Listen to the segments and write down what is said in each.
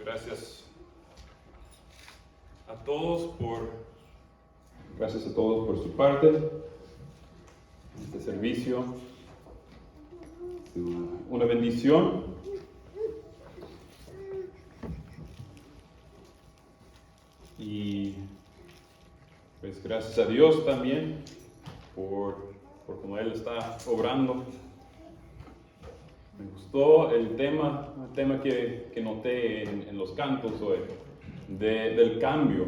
Gracias a todos por su parte, este servicio, una bendición. Y pues gracias a Dios también por cómo Él está obrando. Me gustó el tema que noté en los cantos hoy, del cambio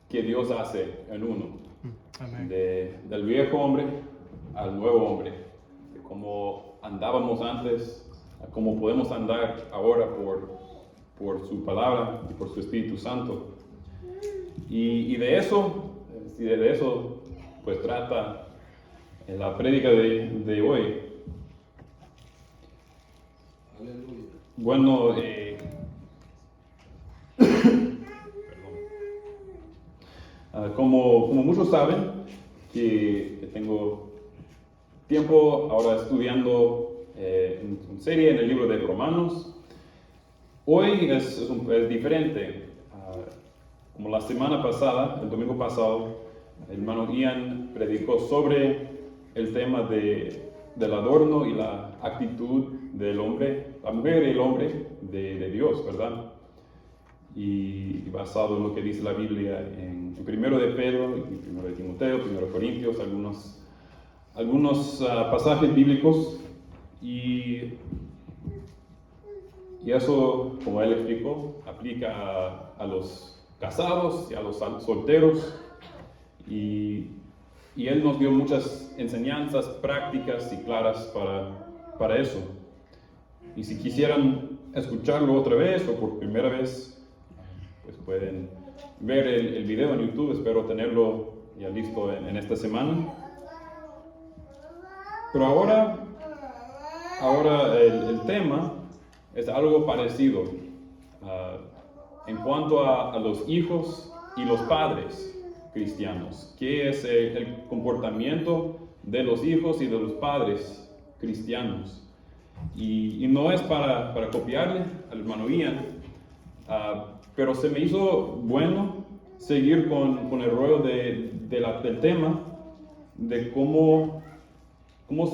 que Dios hace en uno. Amén. Del viejo hombre al nuevo hombre, de cómo andábamos antes, a cómo podemos andar ahora por su palabra y por su Espíritu Santo. Y de eso pues trata la prédica de hoy. Aleluya. Bueno, como muchos saben, que tengo tiempo ahora estudiando en serie en el libro de Romanos. Hoy es diferente. Como la semana pasada, el domingo pasado, el hermano Ian predicó sobre el tema del adorno y la actitud del hombre, la mujer y el hombre de Dios, ¿verdad? Y basado en lo que dice la Biblia en 1 de Pedro, y 1 de Timoteo, 1 de Corintios, algunos pasajes bíblicos, y eso, como él explicó, aplica a los casados y a los solteros, y él nos dio muchas enseñanzas prácticas y claras para eso. Y si quisieran escucharlo otra vez o por primera vez, pues pueden ver el video en YouTube. Espero tenerlo ya listo en esta semana. Pero ahora el tema es algo parecido en cuanto a los hijos y los padres cristianos. ¿Qué es el comportamiento de los hijos y de los padres cristianos? Y no es para copiarle al hermano Ian, pero se me hizo bueno seguir con el rollo del tema de cómo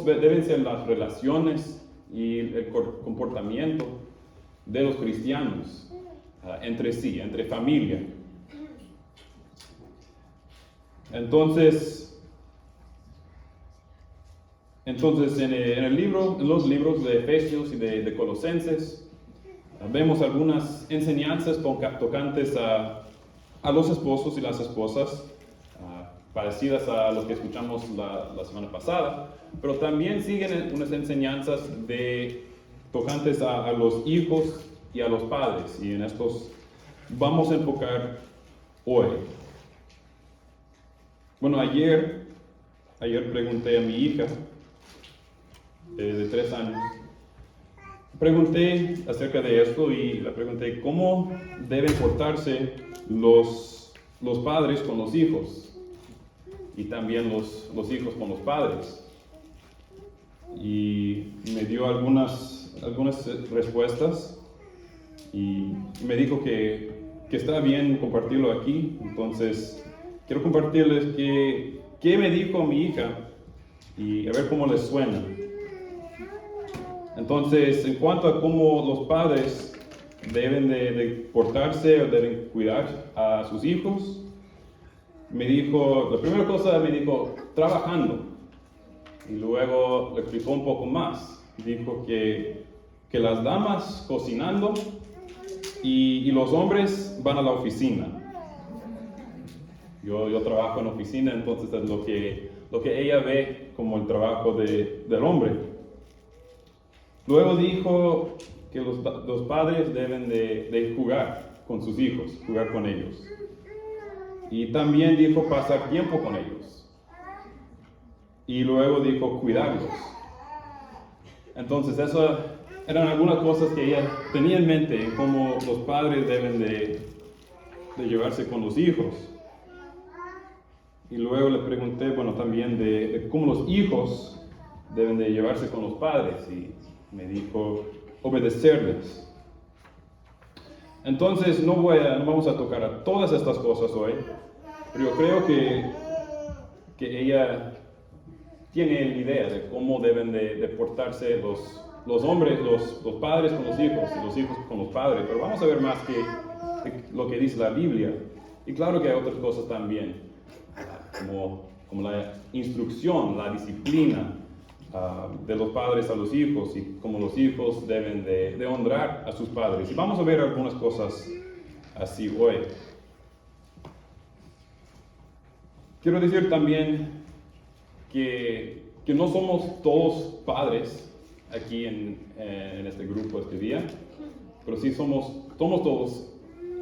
deben ser las relaciones y el comportamiento de los cristianos entre sí, entre familia. Entonces en los libros de Efesios y de Colosenses, vemos algunas enseñanzas tocantes a los esposos y las esposas, parecidas a lo que escuchamos la semana pasada, pero también siguen unas enseñanzas tocantes a los hijos y a los padres, y en estos vamos a enfocar hoy. Bueno, ayer pregunté a mi hija de 3 años, pregunté acerca de esto y le pregunté cómo deben portarse los padres con los hijos y también los hijos con los padres. Y me dio algunas respuestas y me dijo que está bien compartirlo aquí. Entonces quiero compartirles qué me dijo mi hija y a ver cómo les suena. Entonces, en cuanto a cómo los padres deben de portarse o deben cuidar a sus hijos, la primera cosa me dijo, trabajando. Y luego le explicó un poco más. Dijo que las damas cocinando y los hombres van a la oficina. Yo trabajo en oficina, entonces es lo que ella ve como el trabajo del hombre. Luego dijo que los padres deben de jugar con sus hijos, jugar con ellos. Y también dijo pasar tiempo con ellos. Y luego dijo cuidarlos. Entonces, esas eran algunas cosas que ella tenía en mente en cómo los padres deben de llevarse con los hijos. Y luego le pregunté, también de cómo los hijos deben de llevarse con los padres. Y me dijo, obedecerles. Entonces no vamos a tocar a todas estas cosas hoy, pero yo creo que ella tiene la idea de cómo deben de portarse los hombres, los padres con los hijos y los hijos con los padres. Pero vamos a ver más que lo que dice la Biblia. Y claro que hay otras cosas también, como la instrucción, la disciplina de los padres a los hijos y cómo los hijos deben de honrar a sus padres. Y vamos a ver algunas cosas así hoy. Quiero decir también que no somos todos padres aquí en este grupo este día, pero sí somos todos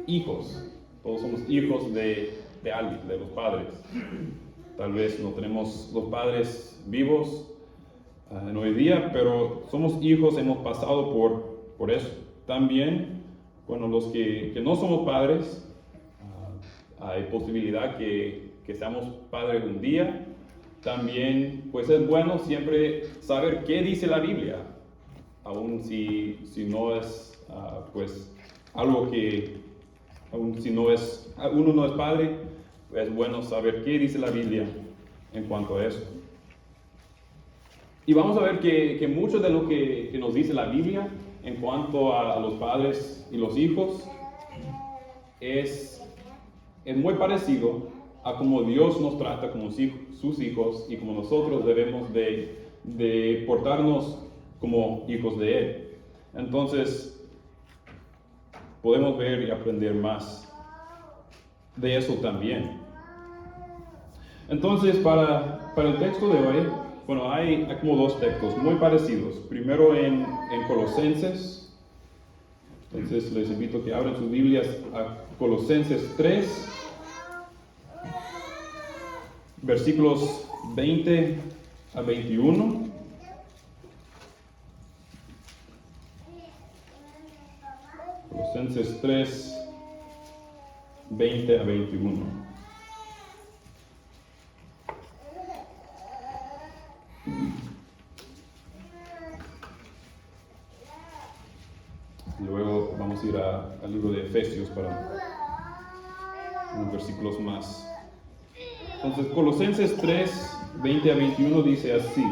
hijos. Todos somos hijos de alguien, de los padres. Tal vez no tenemos los padres vivos en hoy día, pero somos hijos, hemos pasado por eso. También, bueno, los que no somos padres, hay posibilidad que seamos padres un día. También, pues es bueno siempre saber qué dice la Biblia, aun si no es, pues, algo que, aun si uno no es padre, es bueno saber qué dice la Biblia en cuanto a eso. Y vamos a ver que mucho de lo que nos dice la Biblia en cuanto a los padres y los hijos es muy parecido a cómo Dios nos trata como sus hijos y como nosotros debemos de portarnos como hijos de Él. Entonces, podemos ver y aprender más de eso también. Entonces, para el texto de hoy, bueno, hay como dos textos muy parecidos. Primero en Colosenses. Entonces, les invito a que abran sus Biblias a Colosenses 3, versículos 20 a 21. Colosenses 3, 20 a 21. Luego vamos a ir al libro de Efesios para unos versículos más. Entonces, Colosenses 3, 20 a 21 dice así: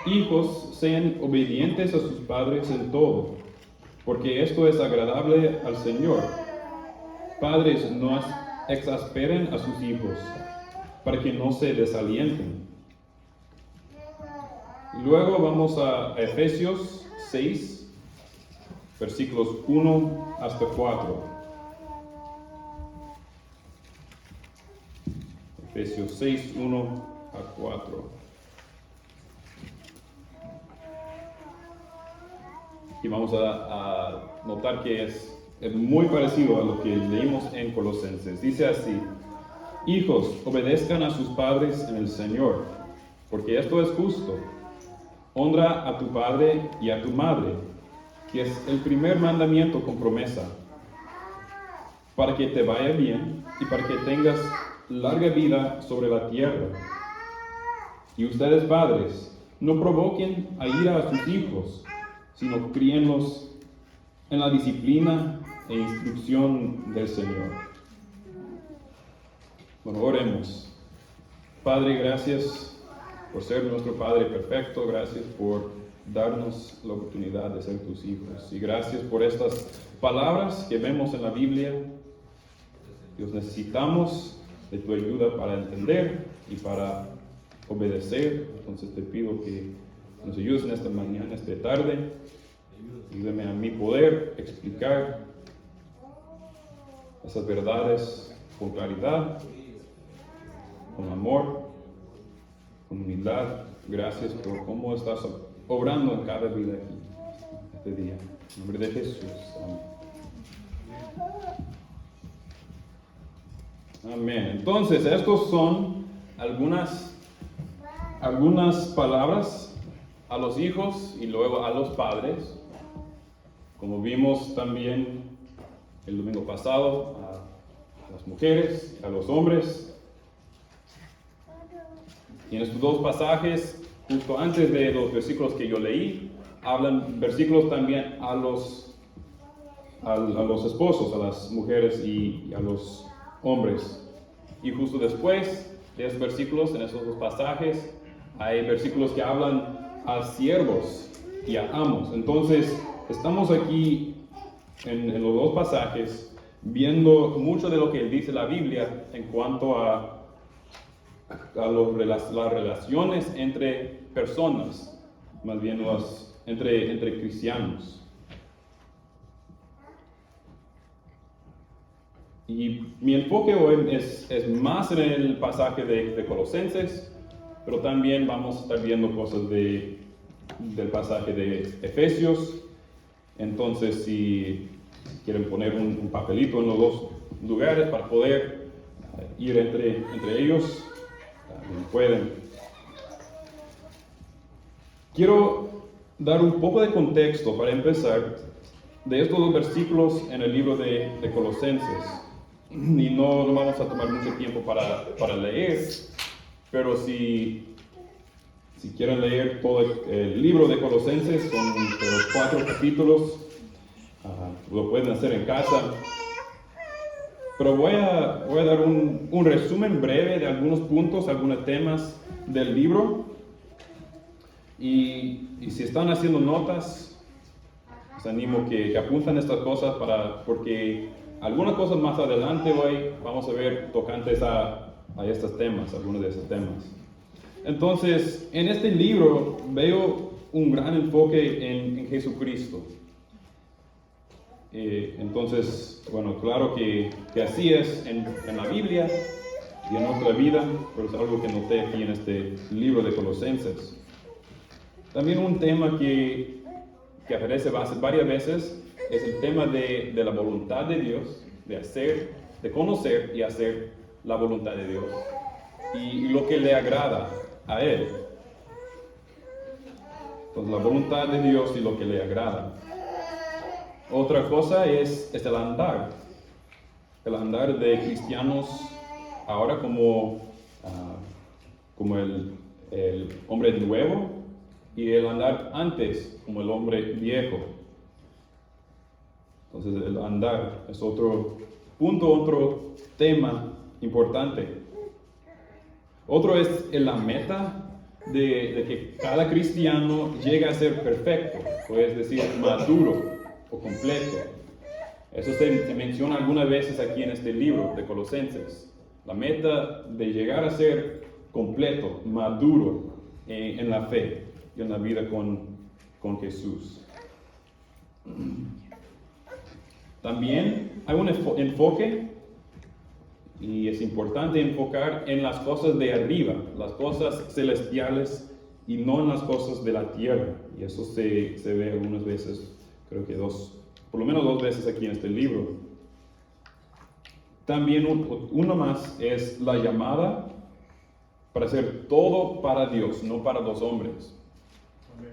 Hijos, sean obedientes a sus padres en todo, porque esto es agradable al Señor. Padres, no exasperen a sus hijos, para que no se desalienten. Y luego vamos a Efesios 6, versículos 1 hasta 4. Efesios 6, 1 a 4. Y vamos a notar que es muy parecido a lo que leímos en Colosenses. Dice así: Hijos, obedezcan a sus padres en el Señor, porque esto es justo. Honra a tu padre y a tu madre, que es el primer mandamiento con promesa, para que te vaya bien y para que tengas larga vida sobre la tierra. Y ustedes, padres, no provoquen a ira a sus hijos, sino críenlos en la disciplina e instrucción del Señor. Bueno, oremos. Padre, gracias por ser nuestro Padre perfecto. Gracias por darnos la oportunidad de ser tus hijos. Y gracias por estas palabras que vemos en la Biblia. Dios, necesitamos de tu ayuda para entender y para obedecer. Entonces te pido que nos ayudes en esta mañana, esta tarde. Ayúdame a mí poder explicar esas verdades con claridad, con amor, con humildad. Gracias por cómo estás obrando en cada vida aquí, este día. En nombre de Jesús. Amén. Amén. Entonces, estos son algunas palabras a los hijos y luego a los padres. Como vimos también el domingo pasado, a las mujeres, a los hombres. Y en estos dos pasajes, justo antes de los versículos que yo leí, hablan versículos también a los a los esposos, a las mujeres y a los hombres. Y justo después de esos versículos, en esos dos pasajes, hay versículos que hablan a siervos y a amos. Entonces, estamos aquí en los dos pasajes viendo mucho de lo que dice la Biblia en cuanto a las relaciones entre personas, más bien entre cristianos. Y mi enfoque hoy es más en el pasaje de Colosenses, pero también vamos a estar viendo cosas del pasaje de Efesios. Entonces, si quieren poner un papelito en los dos lugares para poder ir entre ellos, también pueden. Quiero dar un poco de contexto para empezar de estos dos versículos en el libro de Colosenses. Y no vamos a tomar mucho tiempo para leer, pero si quieren leer todo el libro de Colosenses, son de los 4 capítulos, lo pueden hacer en casa. Pero voy a dar un resumen breve de algunos puntos, algunos temas del libro. Y si están haciendo notas, les animo que apunten estas cosas porque algunas cosas más adelante hoy vamos a ver tocantes a estos temas, algunos de esos temas. Entonces, en este libro veo un gran enfoque en Jesucristo. Entonces, bueno, claro que así es en la Biblia y en nuestra vida, pero es algo que noté aquí en este libro de Colosenses. También un tema que aparece varias veces es el tema de la voluntad de Dios, de conocer y hacer la voluntad de Dios y lo que le agrada a Él. Entonces, la voluntad de Dios y lo que le agrada. Otra cosa es el andar de cristianos ahora como el hombre nuevo y el andar antes como el hombre viejo. Entonces el andar es otro punto, otro tema importante. Otro es la meta de que cada cristiano llegue a ser perfecto, es decir, maduro o completo. Eso se menciona algunas veces aquí en este libro de Colosenses. La meta de llegar a ser completo, maduro en la fe y en la vida con Jesús. También hay un enfoque, y es importante enfocar en las cosas de arriba, las cosas celestiales y no en las cosas de la tierra. Y eso se ve algunas veces, creo que por lo menos 2 veces aquí en este libro. También uno más es la llamada para hacer todo para Dios, no para los hombres.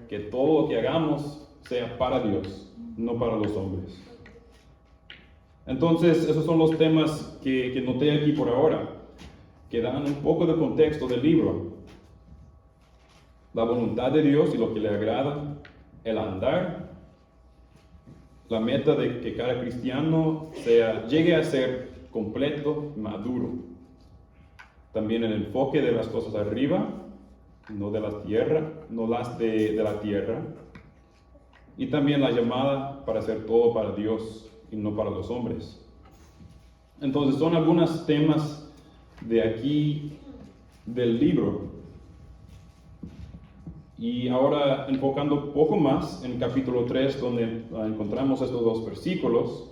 Que todo lo que hagamos sea para Dios, no para los hombres. Entonces, esos son los temas que noté aquí por ahora, que dan un poco de contexto del libro. La voluntad de Dios y lo que le agrada, el andar, la meta de que cada cristiano llegue a ser completo, maduro. También el enfoque de las cosas arriba, no de la tierra, no las de la tierra. Y también la llamada para hacer todo para Dios y no para los hombres. Entonces son algunos temas de aquí del libro. Y ahora enfocando un poco más en capítulo 3, donde encontramos estos 2 versículos,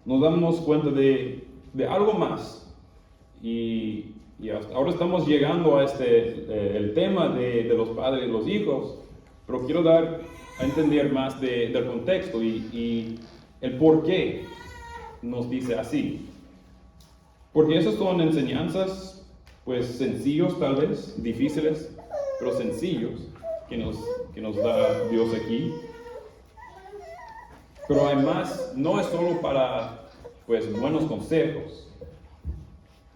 nos damos cuenta de algo más. Y ahora estamos llegando a el tema de los padres y los hijos, pero quiero dar a entender más del contexto y el por qué nos dice así. Porque esas son enseñanzas, pues sencillos tal vez, difíciles, pero sencillos, que nos da Dios aquí. Pero además, no es solo para, pues, buenos consejos.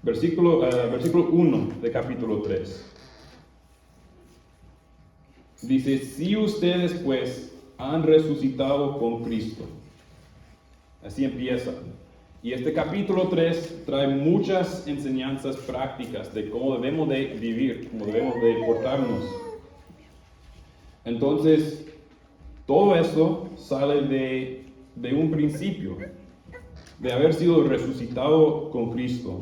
Versículo 1 de capítulo 3. Dice, si ustedes pues han resucitado con Cristo, Así empieza. Y este capítulo 3 trae muchas enseñanzas prácticas de cómo debemos de vivir, cómo debemos de portarnos. Entonces, todo eso sale de un principio, de haber sido resucitado con Cristo.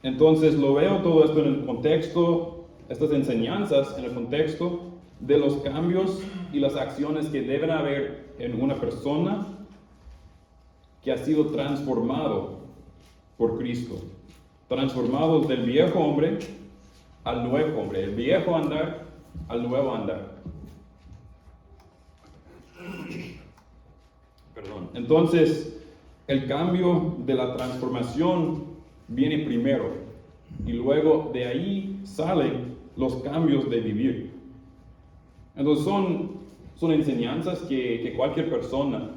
Entonces, lo veo todo esto en el contexto, estas enseñanzas en el contexto de los cambios y las acciones que deben haber en una persona que ha sido transformado por Cristo. Transformados del viejo hombre al nuevo hombre, el viejo andar al nuevo andar. Perdón. Entonces, el cambio de la transformación viene primero y luego de ahí salen los cambios de vivir. Entonces son enseñanzas que cualquier persona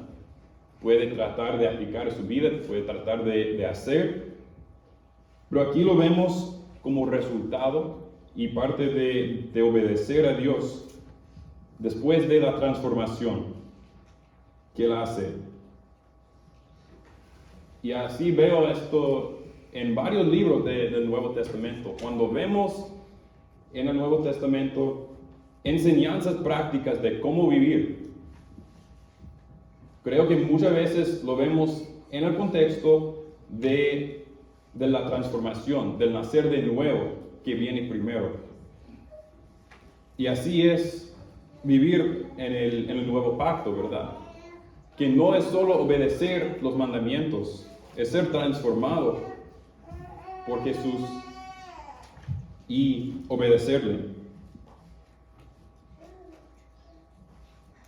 puede tratar de aplicar a su vida, puede tratar de hacer, pero aquí lo vemos como resultado y parte de obedecer a Dios después de la transformación que Él hace. Y así veo esto en varios libros del Nuevo Testamento. Cuando vemos en el Nuevo Testamento enseñanzas prácticas de cómo vivir, creo que muchas veces lo vemos en el contexto de la transformación, del nacer de nuevo que viene primero. Y así es vivir en el nuevo pacto, ¿verdad? Que no es solo obedecer los mandamientos, es ser transformado por Jesús y obedecerle.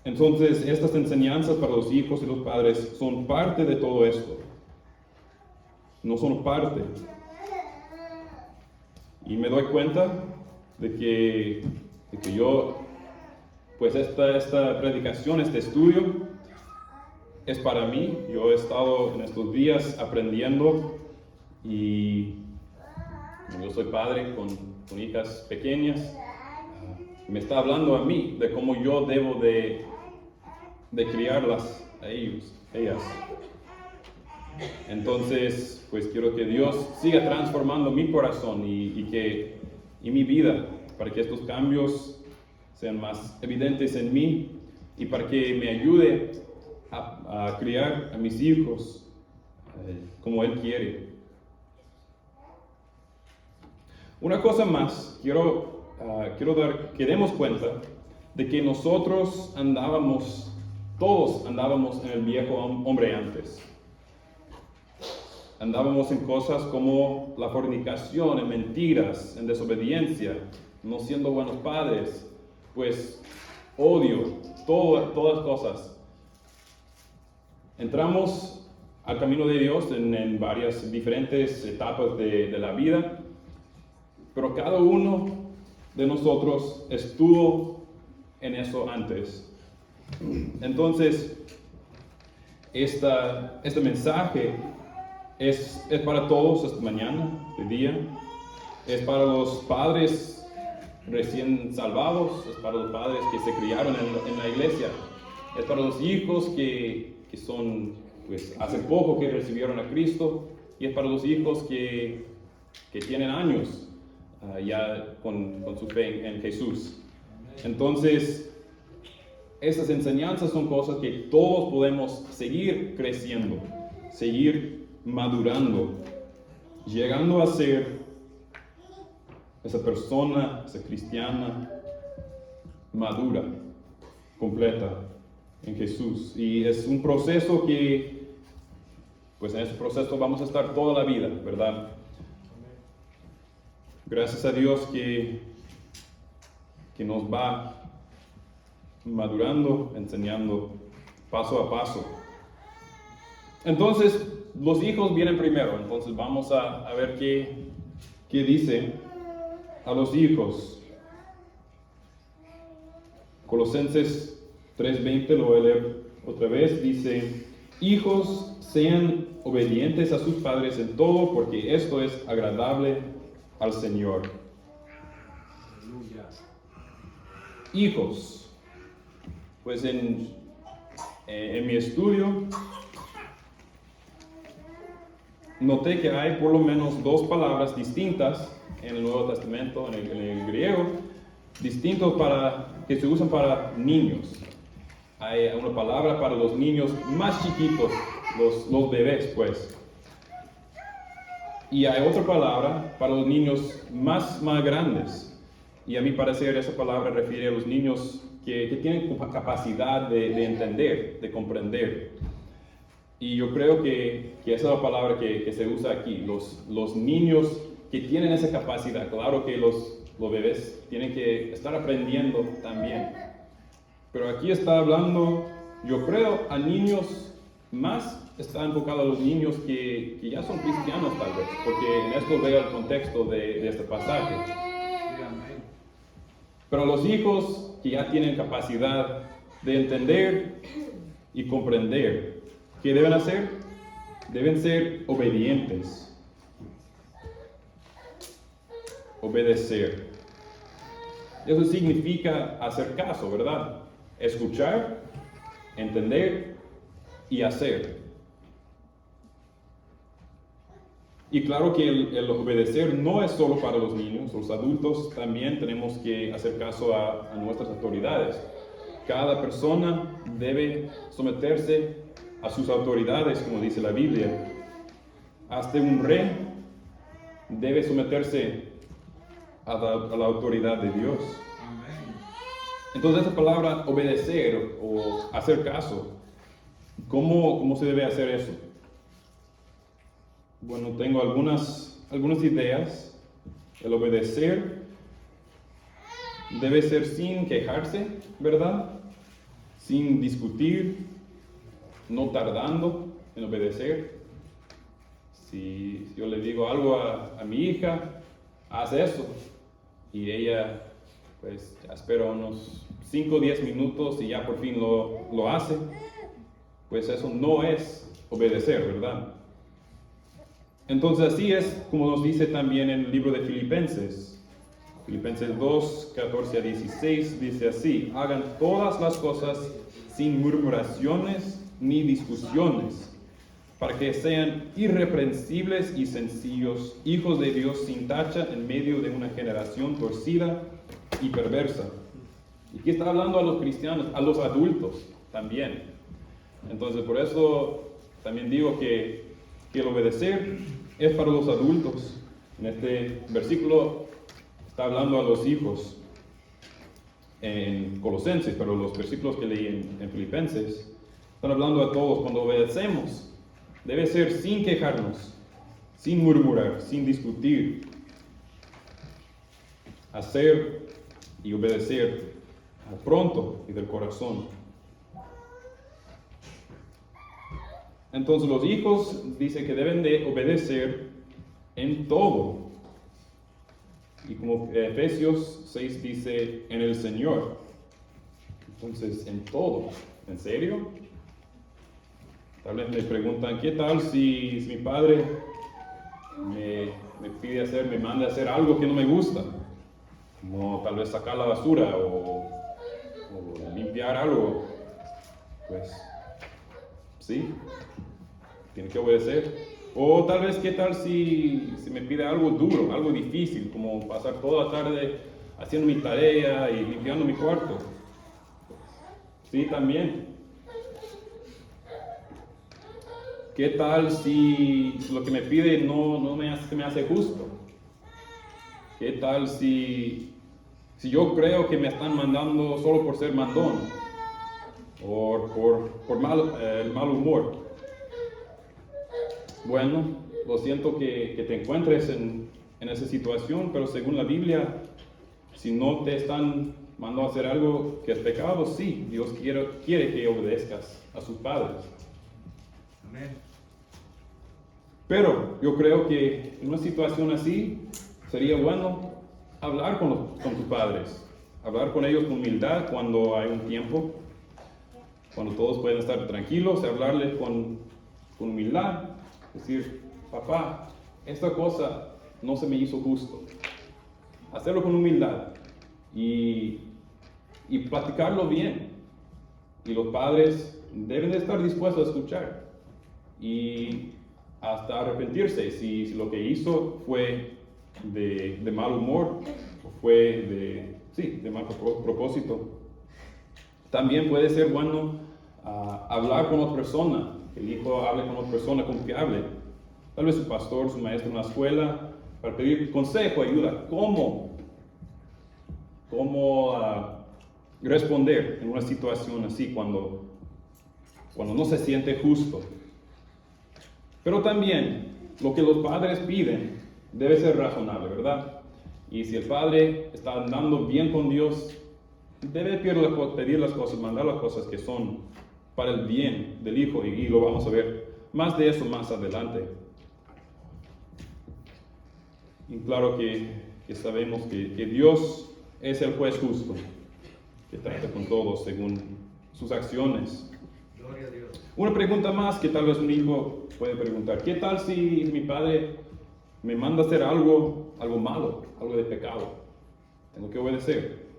Entonces, estas enseñanzas para los hijos y los padres son parte de todo esto. No son parte. Y me doy cuenta de que yo, pues esta predicación, este estudio, es para mí. Yo he estado en estos días aprendiendo y yo soy padre con hijas pequeñas. Me está hablando a mí de cómo yo debo de criarlas a ellas. Entonces, pues quiero que Dios siga transformando mi corazón y mi vida para que estos cambios sean más evidentes en mí y para que me ayude a criar a mis hijos como Él quiere. Una cosa más, quiero que demos cuenta de que nosotros todos andábamos en el viejo hombre antes. Andábamos en cosas como la fornicación, en mentiras, en desobediencia, no siendo buenos padres, pues odio, todas cosas. Entramos al camino de Dios en varias diferentes etapas de la vida, pero cada uno de nosotros estuvo en eso antes. Entonces, este mensaje es para todos esta mañana, este día. Es para los padres recién salvados, es para los padres que se criaron en la iglesia, es para los hijos que son, pues, hace poco que recibieron a Cristo, y es para los hijos que tienen años ya con su fe en Jesús. Entonces, estas enseñanzas son cosas que todos podemos seguir creciendo, seguir madurando, llegando a ser esa persona, esa cristiana madura, completa en Jesús. Y es un proceso que, pues en ese proceso vamos a estar toda la vida, ¿verdad? Gracias a Dios que nos va madurando, enseñando paso a paso. Entonces, los hijos vienen primero. Entonces vamos a ver qué dice a los hijos. Colosenses 3:20, lo voy a leer otra vez. Dice: hijos, sean obedientes a sus padres en todo, porque esto es agradable al Señor. Hijos, pues en En mi estudio noté que hay por lo menos 2 palabras distintas en el Nuevo Testamento, en el griego, distintos que se usan para niños. Hay una palabra para los niños más chiquitos, los bebés, pues. Y hay otra palabra para los niños más grandes. Y a mi parecer esa palabra refiere a los niños que tienen capacidad de entender, de comprender. Y yo creo que esa es la palabra que se usa aquí, los niños que tienen esa capacidad. Claro que los bebés tienen que estar aprendiendo también. Pero aquí está hablando, yo creo, a niños más, está enfocado a los niños que ya son cristianos tal vez, porque en esto veo el contexto de este pasaje. Pero los hijos que ya tienen capacidad de entender y comprender, ¿qué deben hacer? Deben ser obedientes. Obedecer. Eso significa hacer caso, ¿verdad? Escuchar, entender y hacer. Y claro que el obedecer no es solo para los niños, los adultos también tenemos que hacer caso a nuestras autoridades. Cada persona debe someterse a sus autoridades, como dice la Biblia. Hasta un rey debe someterse a la autoridad de Dios. Entonces esa palabra obedecer o hacer caso, ¿cómo se debe hacer eso? Bueno, tengo algunas ideas. El obedecer debe ser sin quejarse, ¿verdad? Sin discutir, no tardando en obedecer. Si yo le digo algo a mi hija, haz eso, y ella pues ya espera unos 5 o 10 minutos y ya por fin lo hace, pues eso no es obedecer, ¿verdad? Entonces así es como nos dice también en el libro de Filipenses. Filipenses 2, 14 a 16 dice así: hagan todas las cosas sin murmuraciones ni discusiones, para que sean irreprensibles y sencillos, hijos de Dios sin tacha en medio de una generación torcida y perversa. Y aquí está hablando a los cristianos, a los adultos también. Entonces por eso también digo que el obedecer es para los adultos. En este versículo está hablando a los hijos en Colosenses, pero los versículos que leí en Filipenses están hablando a todos. Cuando obedecemos, debe ser sin quejarnos, sin murmurar, sin discutir. Hacer y obedecer pronto y del corazón. Entonces los hijos dice que deben de obedecer en todo. Y como Efesios 6 dice, en el Señor. Entonces, en todo. ¿En serio? Tal vez me preguntan, ¿qué tal si mi padre me manda a hacer algo que no me gusta? Como tal vez sacar la basura o limpiar algo. Pues, sí, tiene que obedecer. O tal vez, ¿qué tal si me pide algo duro, algo difícil, como pasar toda la tarde haciendo mi tarea y limpiando mi cuarto? Sí, también. ¿Qué tal si lo que me pide no me hace justo? ¿Qué tal si yo creo que me están mandando solo por ser mandón? O por el mal humor. Bueno, lo siento que te encuentres en esa situación, pero según la Biblia, si no te están mandando a hacer algo que es pecado, sí, Dios quiere que obedezcas a sus padres. Amén. Pero yo creo que en una situación así sería bueno hablar con tus padres, hablar con ellos con humildad cuando hay un tiempo, cuando todos pueden estar tranquilos, hablarles con humildad, decir, papá, esta cosa no se me hizo justo. Hacerlo con humildad y platicarlo bien. Y los padres deben de estar dispuestos a escuchar y hasta arrepentirse si lo que hizo fue de mal humor o fue de mal propósito. También puede ser bueno hablar con otra persona, que el hijo hable con otra persona confiable, tal vez su pastor, su maestro en la escuela, para pedir consejo, ayuda, cómo responder en una situación así cuando no se siente justo. Pero también lo que los padres piden debe ser razonable, ¿verdad? Y si el padre está andando bien con Dios, debe pedir las cosas, mandar las cosas que son para el bien del hijo, y lo vamos a ver más de eso más adelante. Y claro que sabemos que Dios es el juez justo, que trata con todos según sus acciones. Gloria a Dios. Una pregunta más que tal vez un hijo puede preguntar: ¿qué tal si mi padre me manda a hacer algo malo, algo de pecado? ¿Tengo que obedecer?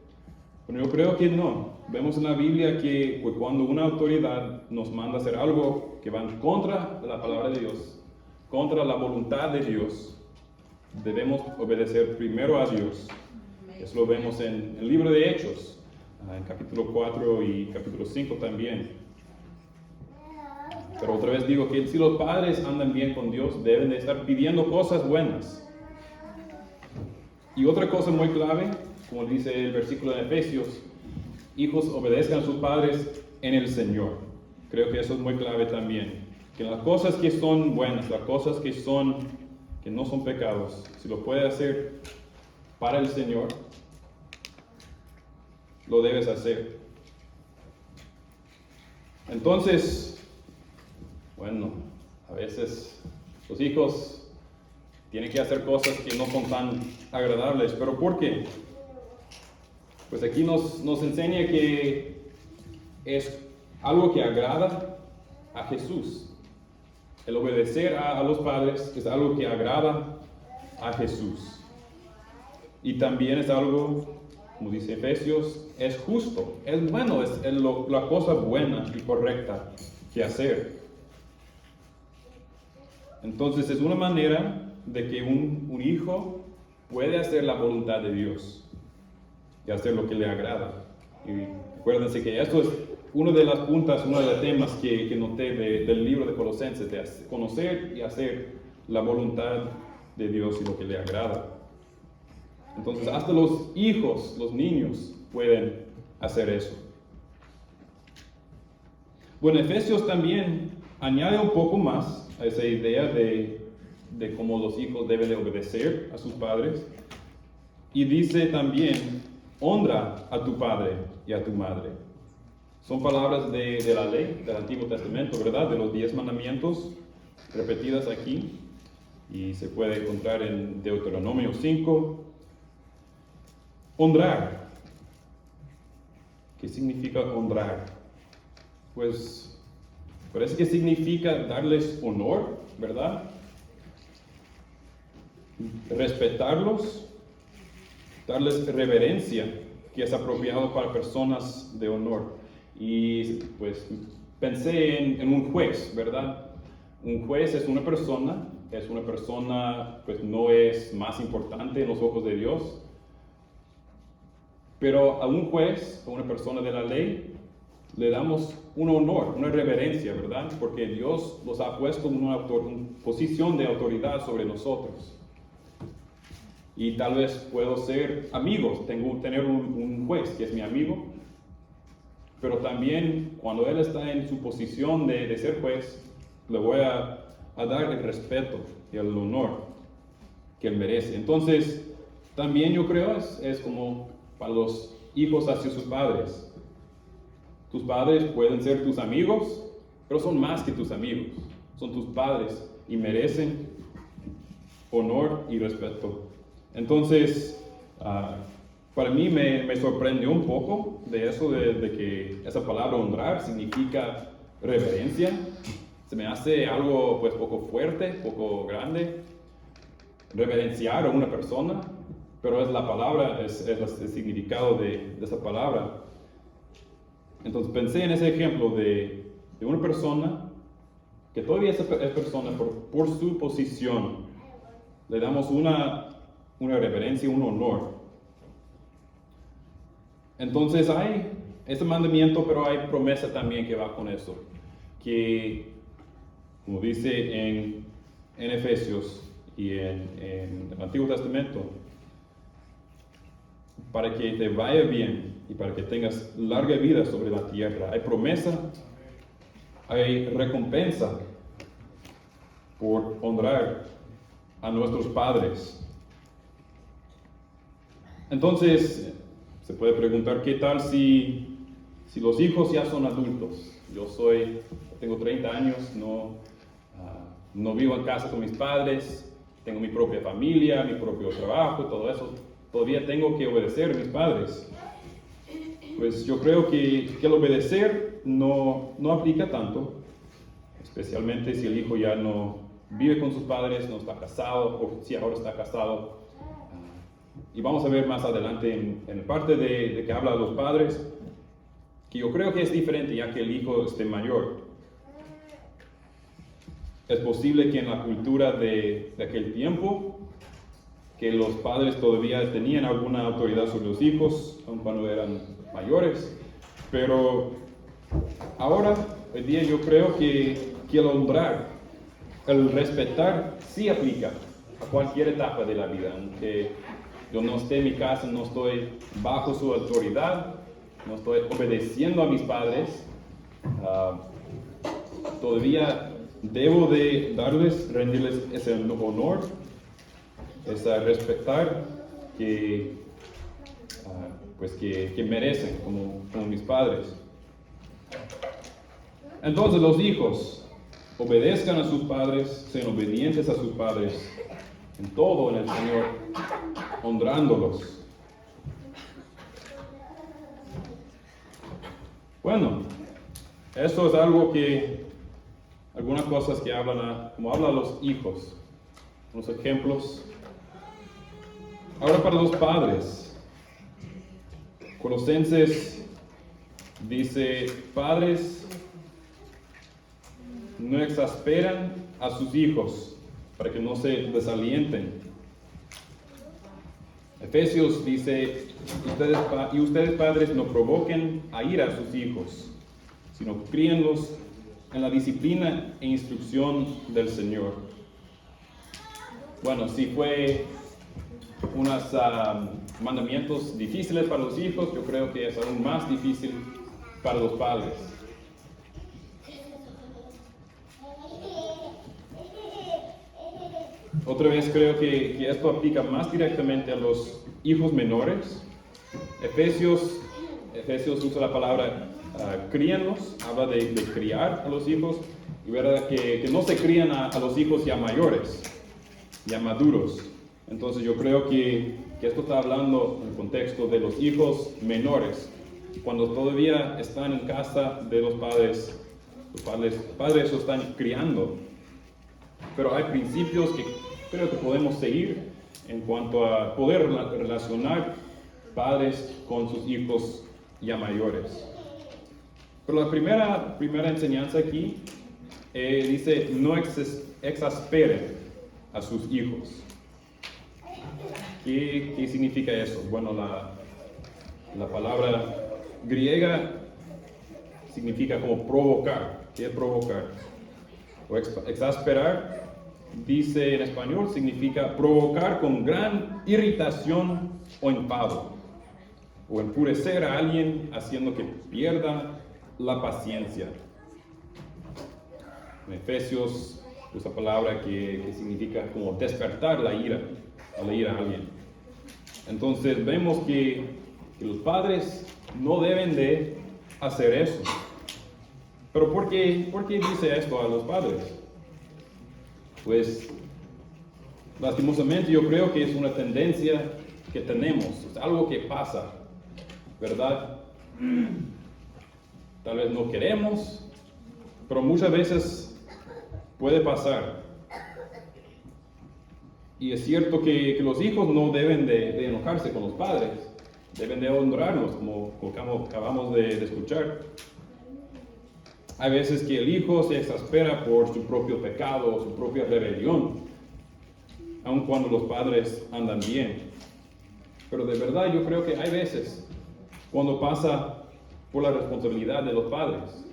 Bueno, yo creo que no. Vemos en la Biblia que cuando una autoridad nos manda a hacer algo que va en contra de la palabra de Dios, contra la voluntad de Dios, debemos obedecer primero a Dios. Eso lo vemos en el libro de Hechos, en capítulo 4 y capítulo 5 también. Pero otra vez digo que si los padres andan bien con Dios, deben de estar pidiendo cosas buenas. Y otra cosa muy clave, como dice el versículo de Efesios: hijos, obedezcan a sus padres en el Señor. Creo que eso es muy clave también. Que las cosas que son buenas, las cosas que no son pecados, si lo puedes hacer para el Señor, lo debes hacer. Entonces, bueno, a veces los hijos tienen que hacer cosas que no son tan agradables. ¿Pero por qué? Pues aquí nos enseña que es algo que agrada a Jesús. El obedecer a los padres es algo que agrada a Jesús. Y también es algo, como dice Efesios, es justo, es bueno, es la cosa buena y correcta que hacer. Entonces es una manera de que un hijo puede hacer la voluntad de Dios y hacer lo que le agrada. Y acuérdense que esto es una de las puntas, uno de los temas que noté del libro de Colosenses, de conocer y hacer la voluntad de Dios y lo que le agrada. Entonces hasta los hijos, los niños, pueden hacer eso. Bueno, Efesios también añade un poco más a esa idea de cómo los hijos deben de obedecer a sus padres. Y dice también: honra a tu padre y a tu madre. Son palabras de la ley del Antiguo Testamento, ¿verdad? De los 10 mandamientos repetidas aquí. Y se puede encontrar en Deuteronomio 5. Honrar. ¿Qué significa honrar? Pues parece que significa darles honor, ¿verdad? Respetarlos, darles reverencia, que es apropiado para personas de honor. Y pues pensé en un juez, ¿verdad? Un juez es una persona pues no es más importante en los ojos de Dios. Pero a un juez, a una persona de la ley, le damos un honor, una reverencia, ¿verdad? Porque Dios los ha puesto en una posición de autoridad sobre nosotros. Y tal vez puedo ser amigos, tener un juez que es mi amigo, pero también cuando él está en su posición de ser juez, le voy a dar el respeto y el honor que él merece. Entonces, también yo creo es como para los hijos hacia sus padres. Tus padres pueden ser tus amigos, pero son más que tus amigos. Son tus padres y merecen honor y respeto. Entonces, para mí me sorprendió un poco de eso, de que esa palabra honrar significa reverencia. Se me hace algo pues poco fuerte, poco grande. Reverenciar a una persona, pero es la palabra, es el significado de esa palabra. Entonces pensé en ese ejemplo de de una persona que todavía es persona por su posición. Le damos una reverencia, un honor. Entonces hay ese mandamiento, pero hay promesa también que va con eso. Que, como dice en Efesios y en el Antiguo Testamento, para que te vaya bien y para que tengas larga vida sobre la tierra, hay promesa, hay recompensa por honrar a nuestros padres. Entonces, se puede preguntar, ¿qué tal si los hijos ya son adultos? Tengo 30 años, no vivo en casa con mis padres, tengo mi propia familia, mi propio trabajo, todo eso. Todavía tengo que obedecer a mis padres. Pues yo creo que el obedecer no aplica tanto, especialmente si el hijo ya no vive con sus padres, no está casado, o si ahora está casado. Y vamos a ver más adelante en parte de que habla de los padres, que yo creo que es diferente ya que el hijo esté mayor. Es posible que en la cultura de aquel tiempo, que los padres todavía tenían alguna autoridad sobre los hijos, aun cuando eran mayores, pero ahora, hoy día yo creo que el honrar, el respetar, sí aplica a cualquier etapa de la vida, aunque yo no esté en mi casa, no estoy bajo su autoridad, no estoy obedeciendo a mis padres, todavía debo de rendirles ese honor, ese respetar que merecen como mis padres. Entonces los hijos obedezcan a sus padres, sean obedientes a sus padres en todo en el Señor, honrándolos. Bueno, eso es algunas cosas que como hablan los hijos, unos ejemplos. Ahora para los padres, Colosenses dice, padres, no exasperan a sus hijos para que no se desalienten. Efesios dice, ustedes padres no provoquen a ira a sus hijos, sino críenlos en la disciplina e instrucción del Señor. Bueno, si fue unos mandamientos difíciles para los hijos, yo creo que es aún más difícil para los padres. Otra vez creo que esto aplica más directamente a los hijos menores. Efesios usa la palabra críanlos, habla de criar a los hijos, y verdad que no se crían a los hijos ya mayores, ya maduros. Entonces yo creo que esto está hablando en el contexto de los hijos menores, cuando todavía están en casa de los padres los están criando. Pero hay principios que creo que podemos seguir en cuanto a poder relacionar padres con sus hijos ya mayores. Pero la primera enseñanza aquí dice, no exasperen a sus hijos. ¿Qué significa eso? Bueno, la palabra griega significa como provocar. ¿Qué es provocar? O exasperar, dice en español, significa provocar con gran irritación o enfado, o enfurecer a alguien haciendo que pierda la paciencia. En Efesios usa palabra que significa como despertar la ira a alguien. Entonces vemos que los padres no deben de hacer eso. Pero ¿por qué dice esto a los padres? Pues lastimosamente yo creo que es una tendencia que tenemos, es algo que pasa, ¿verdad? Tal vez no queremos, pero muchas veces puede pasar. Y es cierto que los hijos no deben de enojarse con los padres, deben de honrarlos, como acabamos de escuchar. Hay veces que el hijo se exaspera por su propio pecado o su propia rebelión, aun cuando los padres andan bien. Pero de verdad yo creo que hay veces cuando pasa por la responsabilidad de los padres,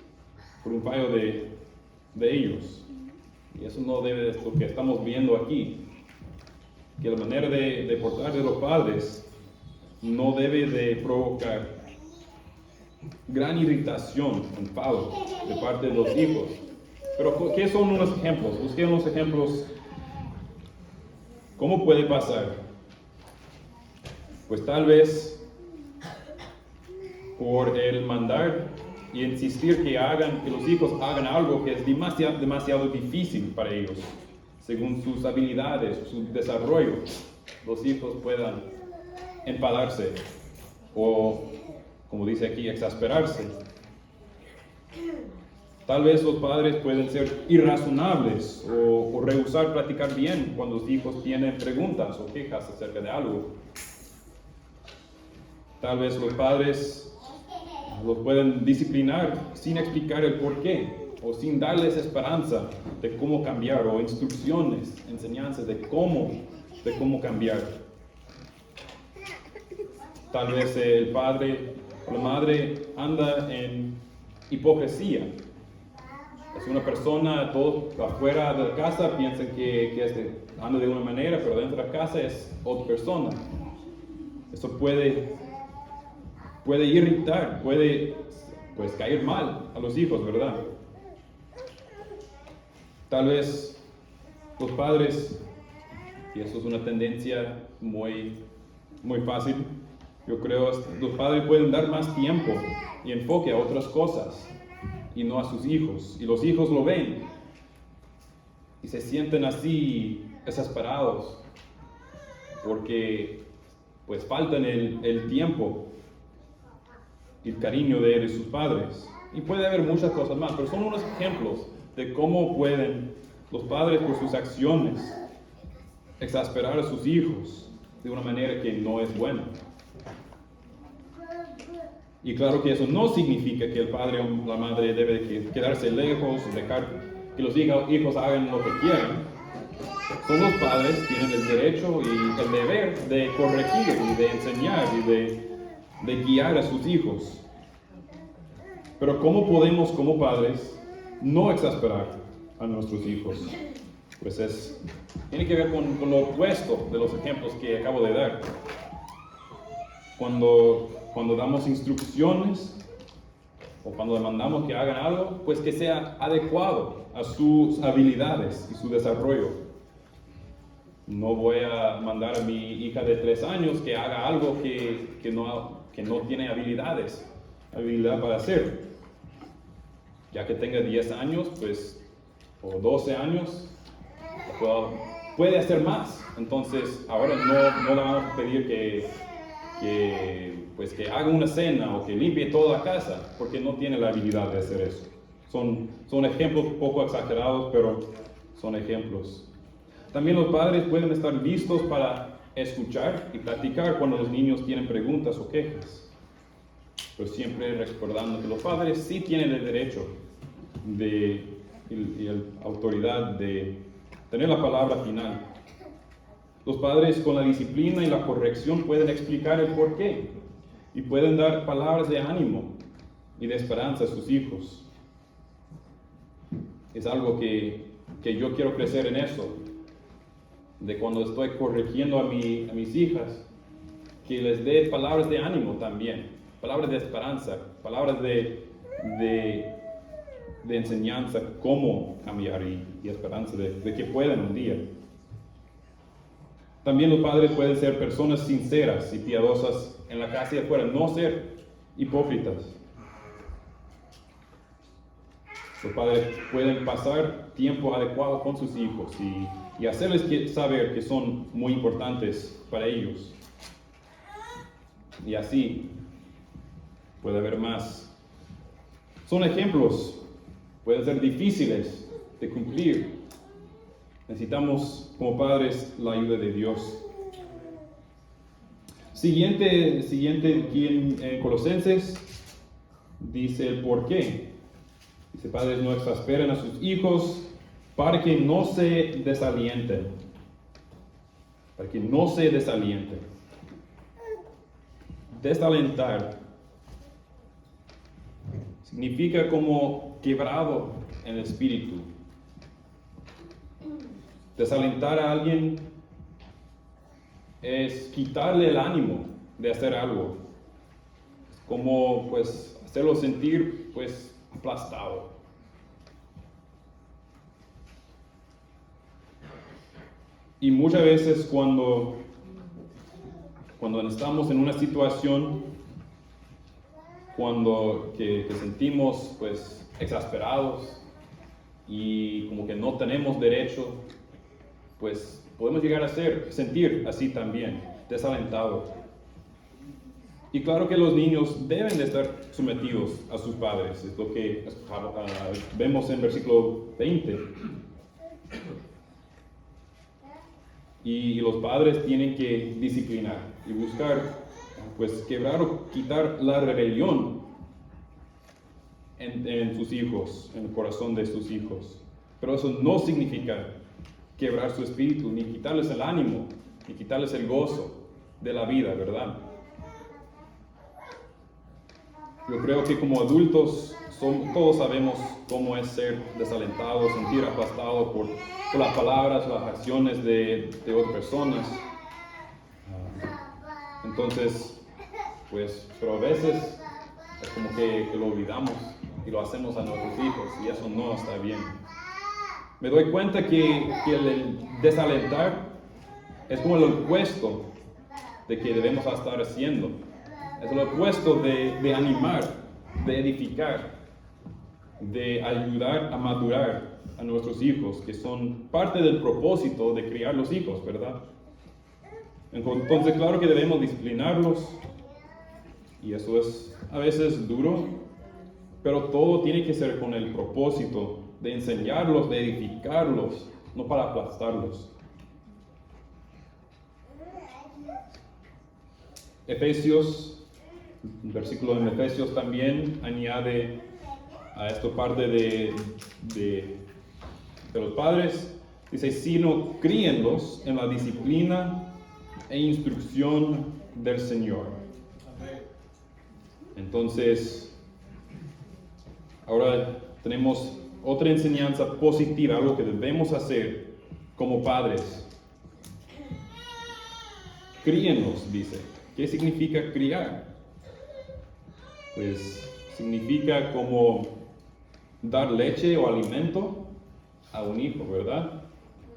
por un fallo de ellos. Y eso no debe de lo que estamos viendo aquí, que la manera de portar de los padres no debe de provocar gran irritación, enfado de parte de los hijos. Pero ¿qué son unos ejemplos? Busqué unos ejemplos. ¿Cómo puede pasar? Pues tal vez por el mandar y insistir que los hijos hagan algo que es demasiado difícil para ellos, según sus habilidades, su desarrollo, los hijos puedan enfadarse o, como dice aquí, exasperarse. Tal vez los padres pueden ser irrazonables o rehusar platicar bien cuando los hijos tienen preguntas o quejas acerca de algo. Tal vez los padres los pueden disciplinar sin explicar el por qué o sin darles esperanza de cómo cambiar o instrucciones, enseñanzas de cómo cambiar. Tal vez el padre o la madre anda en hipocresía. Es una persona, todo afuera de la casa piensa que anda de una manera, pero dentro de la casa es otra persona. Eso puede irritar, puede pues caer mal a los hijos, ¿verdad? Tal vez los padres, y eso es una tendencia muy fácil, yo creo, los padres pueden dar más tiempo y enfoque a otras cosas y no a sus hijos. Y los hijos lo ven y se sienten así exasperados porque pues faltan el tiempo y el cariño de sus padres. Y puede haber muchas cosas más, pero son unos ejemplos de cómo pueden los padres por sus acciones exasperar a sus hijos de una manera que no es buena. Y claro que eso no significa que el padre o la madre debe quedarse lejos, dejar que los hijos hagan lo que quieran. Son los padres, tienen el derecho y el deber de corregir y de enseñar y de guiar a sus hijos. Pero ¿cómo podemos como padres no exasperar a nuestros hijos? Pues tiene que ver con lo opuesto de los ejemplos que acabo de dar. Cuando damos instrucciones o cuando demandamos que hagan algo, pues que sea adecuado a sus habilidades y su desarrollo. No voy a mandar a mi hija de 3 años que haga algo que no tiene habilidad para hacer. Ya que tenga 10 años, pues, o 12 años, puede hacer más. Entonces, ahora no le vamos a pedir que haga una cena o que limpie toda la casa, porque no tiene la habilidad de hacer eso. Son ejemplos un poco exagerados, pero son ejemplos. También los padres pueden estar listos para escuchar y platicar cuando los niños tienen preguntas o quejas. Pero siempre recordando que los padres sí tienen el derecho y la autoridad de tener la palabra final. Los padres con la disciplina y la corrección pueden explicar el porqué y pueden dar palabras de ánimo y de esperanza a sus hijos. Es algo que yo quiero crecer en eso, de cuando estoy corrigiendo a mis hijas, que les dé palabras de ánimo también, palabras de esperanza, palabras de enseñanza, cómo cambiar y esperanza de que puedan un día. También los padres pueden ser personas sinceras y piadosas en la casa y afuera, no ser hipócritas. Los padres pueden pasar tiempo adecuado con sus hijos y hacerles saber que son muy importantes para ellos. Y así puede haber más. Son ejemplos, pueden ser difíciles de cumplir. Necesitamos como padres la ayuda de Dios. Siguiente aquí en Colosenses dice el por qué. Dice, padres, no exasperen a sus hijos para que no se desalienten. Para que no se desalienten. Desalentar significa como quebrado en el espíritu. Desalentar a alguien es quitarle el ánimo de hacer algo. Es como pues hacerlo sentir pues aplastado. Y muchas veces cuando estamos en una situación que sentimos pues exasperados y como que no tenemos derecho, pues podemos llegar a sentir así también, desalentados. Y claro que los niños deben de estar sometidos a sus padres, es lo que vemos en versículo 20. Y los padres tienen que disciplinar y buscar, pues, quebrar o quitar la rebelión en sus hijos, en el corazón de sus hijos. Pero eso no significa quebrar su espíritu, ni quitarles el ánimo, ni quitarles el gozo de la vida, ¿verdad? Yo creo que como adultos todos sabemos cómo es ser desalentado, sentir aplastado por las palabras, las acciones de otras personas. Entonces, pues, pero a veces es como que lo olvidamos y lo hacemos a nuestros hijos y eso no está bien. Me doy cuenta que el desalentar es como el opuesto de que debemos estar haciendo. Es el opuesto de animar, de edificar, de ayudar a madurar a nuestros hijos, que son parte del propósito de criar los hijos, ¿verdad? Entonces, claro que debemos disciplinarlos, y eso es a veces duro, pero todo tiene que ser con el propósito de enseñarlos, de edificarlos, no para aplastarlos. Efesios, un versículo en Efesios también añade a esta parte de los padres, dice, sino críenlos en la disciplina e instrucción del Señor. Entonces, ahora tenemos otra enseñanza positiva, algo que debemos hacer como padres. Críenlos, dice. ¿Qué significa criar? Pues significa como dar leche o alimento a un hijo, ¿verdad?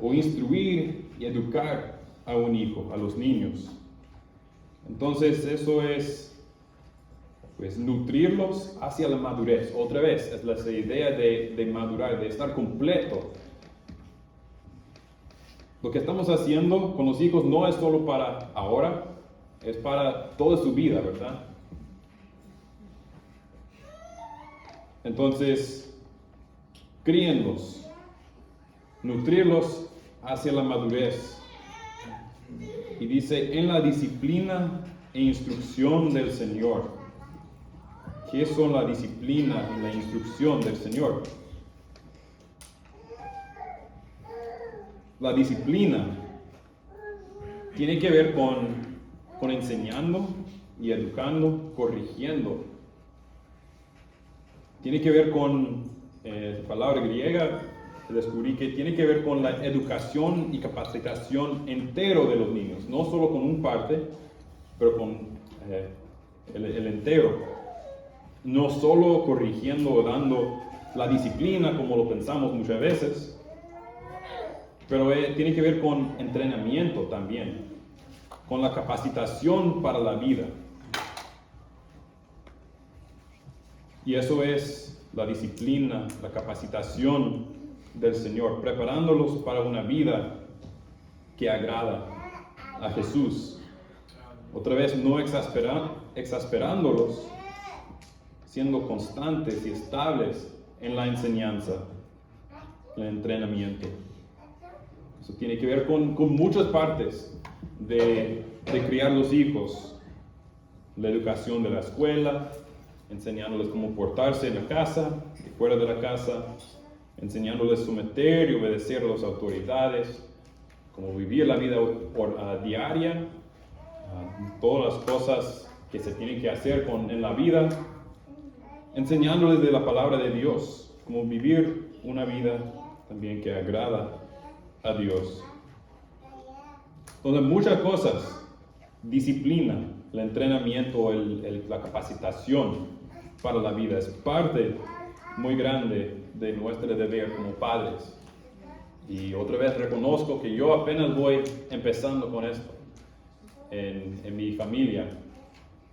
O instruir y educar a un hijo, a los niños. Entonces eso es pues nutrirlos hacia la madurez. Otra vez, es la idea de madurar, de estar completo. Lo que estamos haciendo con los hijos no es solo para ahora, es para toda su vida, ¿verdad? Entonces, críenlos, nutrirlos hacia la madurez. Y dice, en la disciplina e instrucción del Señor. ¿Qué son la disciplina y la instrucción del Señor? La disciplina tiene que ver con enseñando y educando, corrigiendo. Tiene que ver con, la palabra griega, descubrí que tiene que ver con la educación y capacitación entero de los niños. No solo con un parte, pero con el entero. No solo corrigiendo o dando la disciplina como lo pensamos muchas veces, pero tiene que ver con entrenamiento también, con la capacitación para la vida. Y eso es la disciplina, la capacitación del Señor, preparándolos para una vida que agrada a Jesús. Otra vez, no exasperándolos, siendo constantes y estables en la enseñanza, el entrenamiento. Eso tiene que ver con muchas partes de criar los hijos. La educación de la escuela, enseñándoles cómo portarse en la casa y fuera de la casa, enseñándoles a someter y obedecer a las autoridades, cómo vivir la vida diaria, todas las cosas que se tienen que hacer en la vida, enseñándoles de la palabra de Dios, cómo vivir una vida también que agrada a Dios. Entonces muchas cosas, disciplina, el entrenamiento, la capacitación para la vida es parte muy grande de nuestro deber como padres. Y otra vez reconozco que yo apenas voy empezando con esto en mi familia.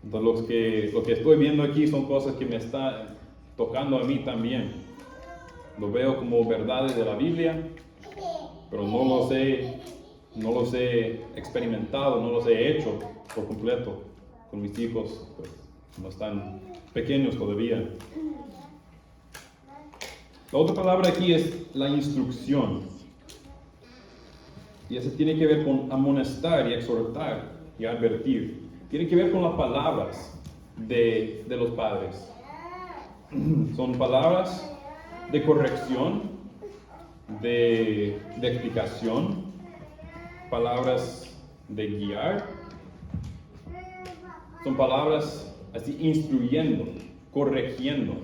Entonces lo que estoy viendo aquí son cosas que me están tocando a mí también. Lo veo como verdades de la Biblia, pero no los he experimentado, no los he hecho por completo con mis hijos, pues no están pequeños todavía. La otra palabra aquí es la instrucción. Y eso tiene que ver con amonestar y exhortar y advertir. Tiene que ver con las palabras de los padres. Son palabras de corrección, de explicación, palabras de guiar. Son palabras así instruyendo, corrigiendo.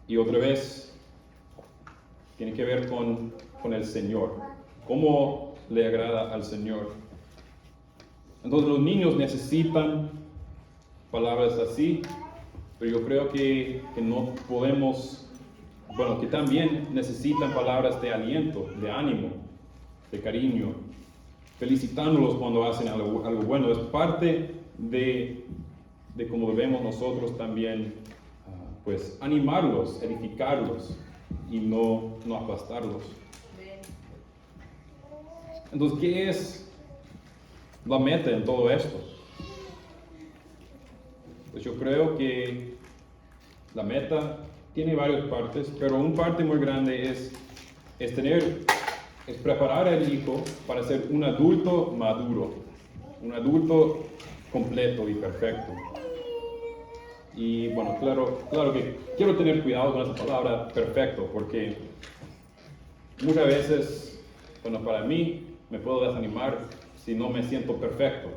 Y otra vez tiene que ver con el Señor, cómo le agrada al Señor. Entonces los niños necesitan palabras así, pero yo creo que no podemos, que también necesitan palabras de aliento, de ánimo, de cariño, felicitándolos cuando hacen algo bueno. Es parte de cómo debemos nosotros también, pues, animarlos, edificarlos y no aplastarlos. Entonces, ¿qué es la meta en todo esto? Pues yo creo que la meta tiene varias partes, pero una parte muy grande es preparar al hijo para ser un adulto maduro, un adulto completo y perfecto. Y bueno, claro que quiero tener cuidado con esa palabra perfecto, porque muchas veces, para mí, me puedo desanimar si no me siento perfecto.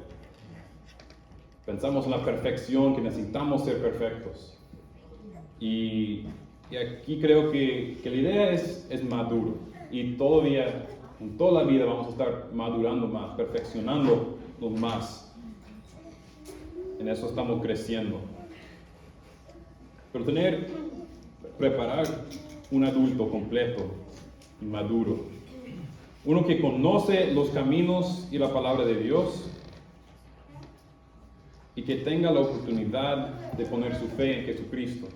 Pensamos en la perfección, que necesitamos ser perfectos. Y aquí creo que la idea es maduro. Y todavía, en toda la vida vamos a estar madurando más, perfeccionando más. En eso estamos creciendo. Pero preparar un adulto completo y maduro. Uno que conoce los caminos y la palabra de Dios y que tenga la oportunidad de poner su fe en Jesucristo.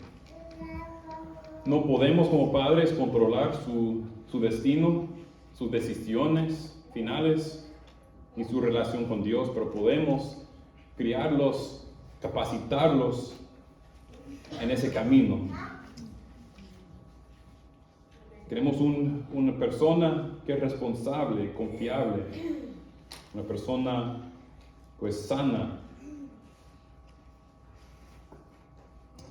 No podemos como padres controlar su destino, sus decisiones finales y su relación con Dios, pero podemos criarlos, capacitarlos en ese camino. Queremos una persona que es responsable, confiable, una persona pues sana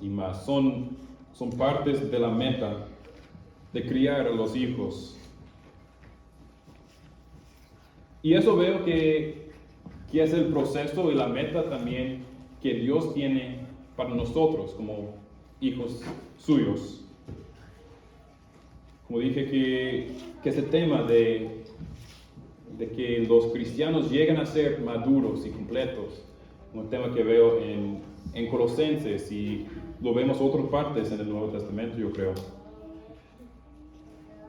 y más. Son partes de la meta de criar a los hijos. Y eso veo que es el proceso y la meta también que Dios tiene para nosotros como hijos suyos. Como dije que ese tema de que los cristianos lleguen a ser maduros y completos, un tema que veo en Colosenses y lo vemos en otras partes en el Nuevo Testamento, yo creo.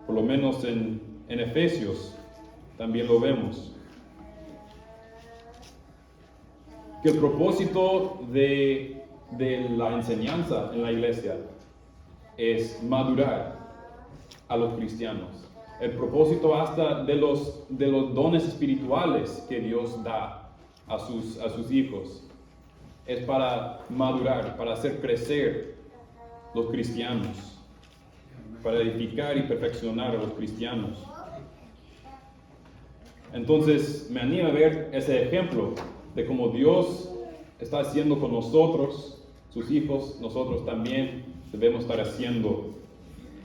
Por lo menos en Efesios también lo vemos. Que el propósito de la enseñanza en la iglesia es madurar a los cristianos. El propósito hasta de los dones espirituales que Dios da a sus hijos es para madurar, para hacer crecer los cristianos, para edificar y perfeccionar a los cristianos. Entonces me anima a ver ese ejemplo de cómo Dios está haciendo con nosotros sus hijos, nosotros también debemos estar haciendo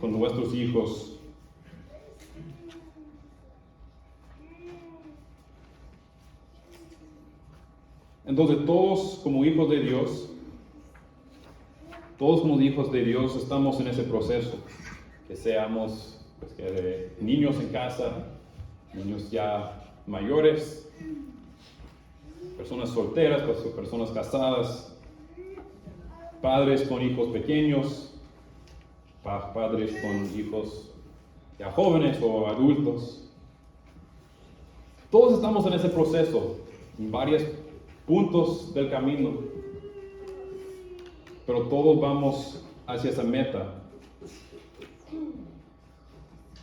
con nuestros hijos. Entonces todos como hijos de Dios, estamos en ese proceso, que seamos niños en casa, niños ya mayores, personas solteras, personas casadas, padres con hijos pequeños, padres con hijos ya jóvenes o adultos. Todos estamos en ese proceso, en varios puntos del camino, pero todos vamos hacia esa meta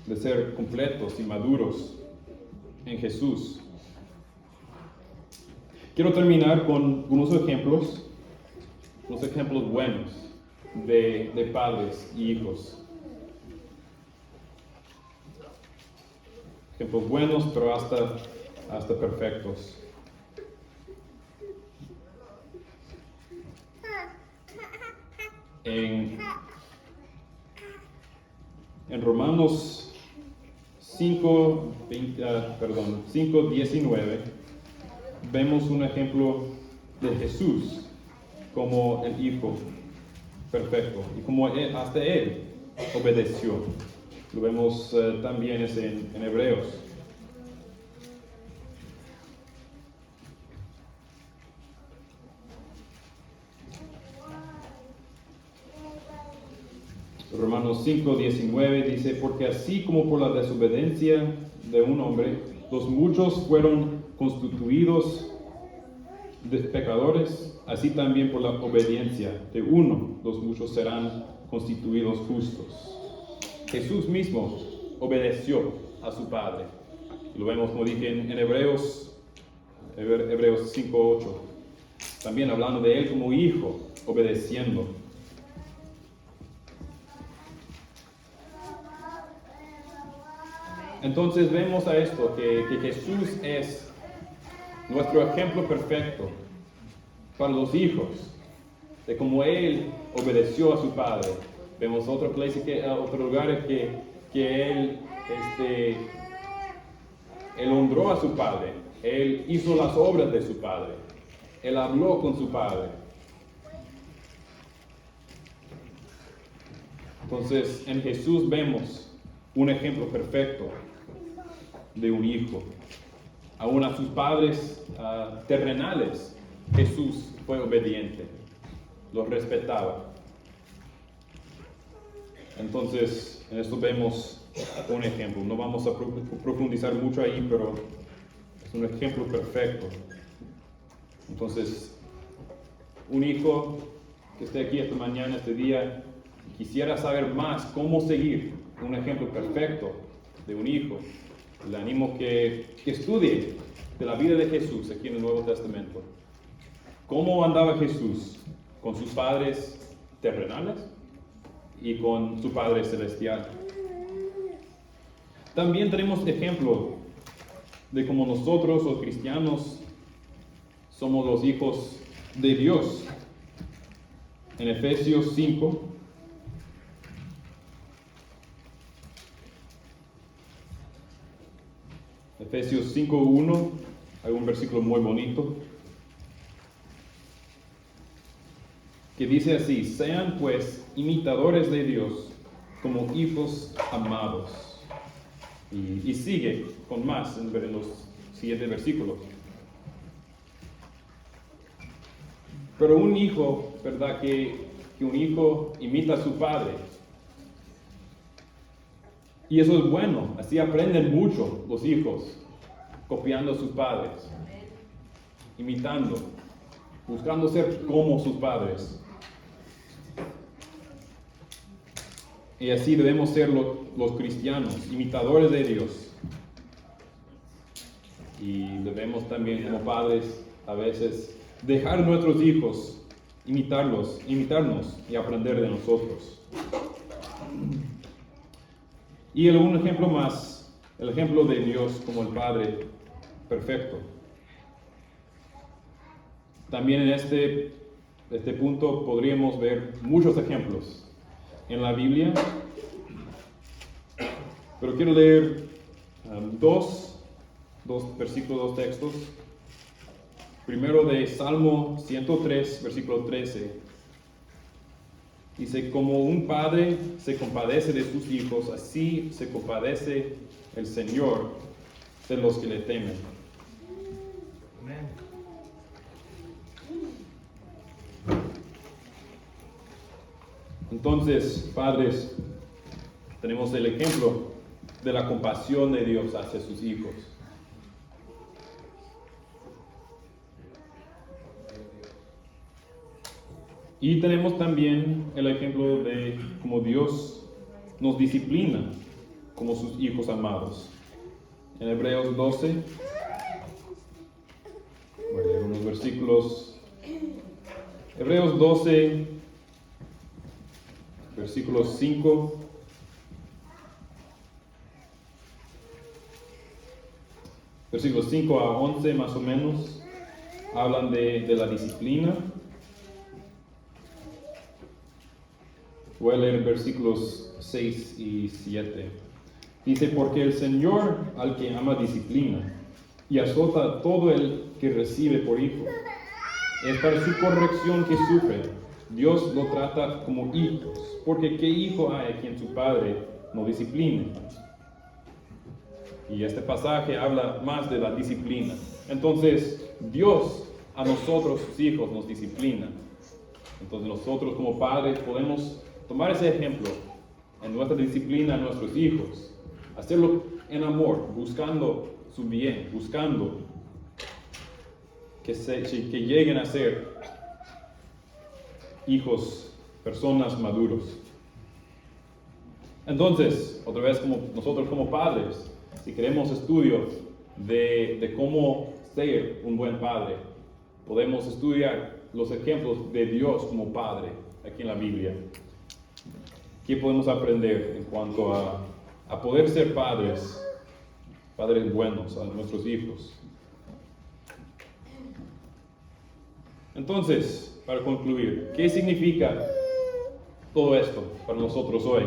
de ser completos y maduros en Jesús. Quiero terminar con unos ejemplos buenos de padres y hijos. Ejemplos buenos, pero hasta perfectos. En Romanos 5:19 vemos un ejemplo de Jesús como el Hijo perfecto y como hasta Él obedeció. Lo vemos también en Hebreos. Romanos 5:19 dice, porque así como por la desobediencia de un hombre, los muchos fueron constituidos de pecadores, así también por la obediencia de uno, los muchos serán constituidos justos. Jesús mismo obedeció a su Padre. Lo vemos, como dije, en Hebreos 5:8. También hablando de Él como Hijo, obedeciendo. Entonces vemos a esto, que Jesús es nuestro ejemplo perfecto para los hijos, de cómo Él obedeció a su Padre. Vemos otro lugar que Él honró a su Padre, Él hizo las obras de su Padre, Él habló con su Padre. Entonces en Jesús vemos un ejemplo perfecto de un hijo. Aún a sus padres terrenales, Jesús fue obediente, los respetaba. Entonces, en esto vemos un ejemplo. No vamos a profundizar mucho ahí, pero es un ejemplo perfecto. Entonces, un hijo que esté aquí esta mañana, este día, quisiera saber más cómo seguir un ejemplo perfecto de un hijo. Le animo que estudie de la vida de Jesús aquí en el Nuevo Testamento. ¿Cómo andaba Jesús con sus padres terrenales y con su Padre celestial? También tenemos ejemplo de cómo nosotros, los cristianos, somos los hijos de Dios. En Efesios 5, Efesios 5:1, hay un versículo muy bonito que dice así: sean pues imitadores de Dios como hijos amados. Y sigue con más en los siguientes versículos. Pero un hijo, ¿verdad? Que un hijo imita a su padre. Y eso es bueno, así aprenden mucho los hijos, copiando a sus padres, imitando, buscando ser como sus padres. Y así debemos ser los cristianos, imitadores de Dios. Y debemos también como padres a veces dejar a nuestros hijos imitarnos y aprender de nosotros. Y un ejemplo más, el ejemplo de Dios como el Padre perfecto. También en este este punto podríamos ver muchos ejemplos en la Biblia, pero quiero leer dos versículos, dos textos. Primero de Salmo 103, versículo 13. Dice, como un padre se compadece de sus hijos, así se compadece el Señor de los que le temen. Amén. Entonces, padres, tenemos el ejemplo de la compasión de Dios hacia sus hijos. Y tenemos también el ejemplo de cómo Dios nos disciplina como sus hijos amados. En Hebreos 12, voy a leer unos versículos. Hebreos 12, versículos 5. Versículos 5 a 11 más o menos hablan de la disciplina. Voy a leer versículos 6 y 7. Dice, porque el Señor al que ama disciplina y azota a todo el que recibe por hijo. Es para su corrección que sufre. Dios lo trata como hijos, porque ¿qué hijo hay a quien su padre no discipline? Y este pasaje habla más de la disciplina. Entonces, Dios a nosotros, sus hijos, nos disciplina. Entonces nosotros como padres podemos tomar ese ejemplo en nuestra disciplina a nuestros hijos, hacerlo en amor, buscando su bien, buscando que lleguen a ser hijos, personas maduros. Entonces, otra vez, como nosotros como padres, si queremos estudio de cómo ser un buen padre, podemos estudiar los ejemplos de Dios como Padre aquí en la Biblia. ¿Qué podemos aprender en cuanto a poder ser padres buenos a nuestros hijos? Entonces, para concluir, ¿qué significa todo esto para nosotros hoy?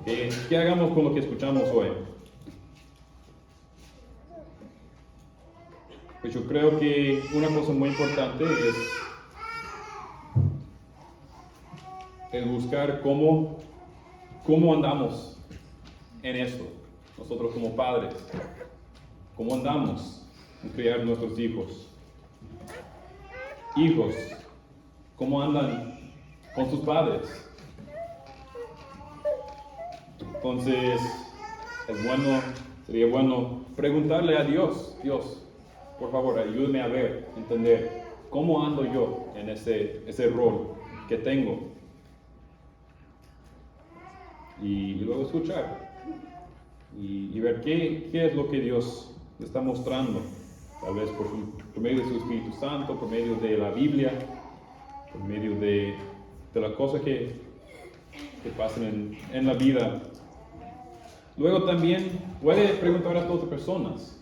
¿Okay? ¿Qué hagamos con lo que escuchamos hoy? Pues yo creo que una cosa muy importante es buscar cómo andamos en esto, nosotros como padres, cómo andamos en criar nuestros hijos. Hijos, ¿cómo andan con sus padres? Entonces, sería bueno preguntarle a Dios, Dios, por favor, ayúdame a ver, entender cómo ando yo en ese rol que tengo. Y luego escuchar y ver qué es lo que Dios le está mostrando, tal vez por medio de su Espíritu Santo, por medio de la Biblia, por medio de las cosas que pasan en la vida. Luego también puede preguntar a otras personas.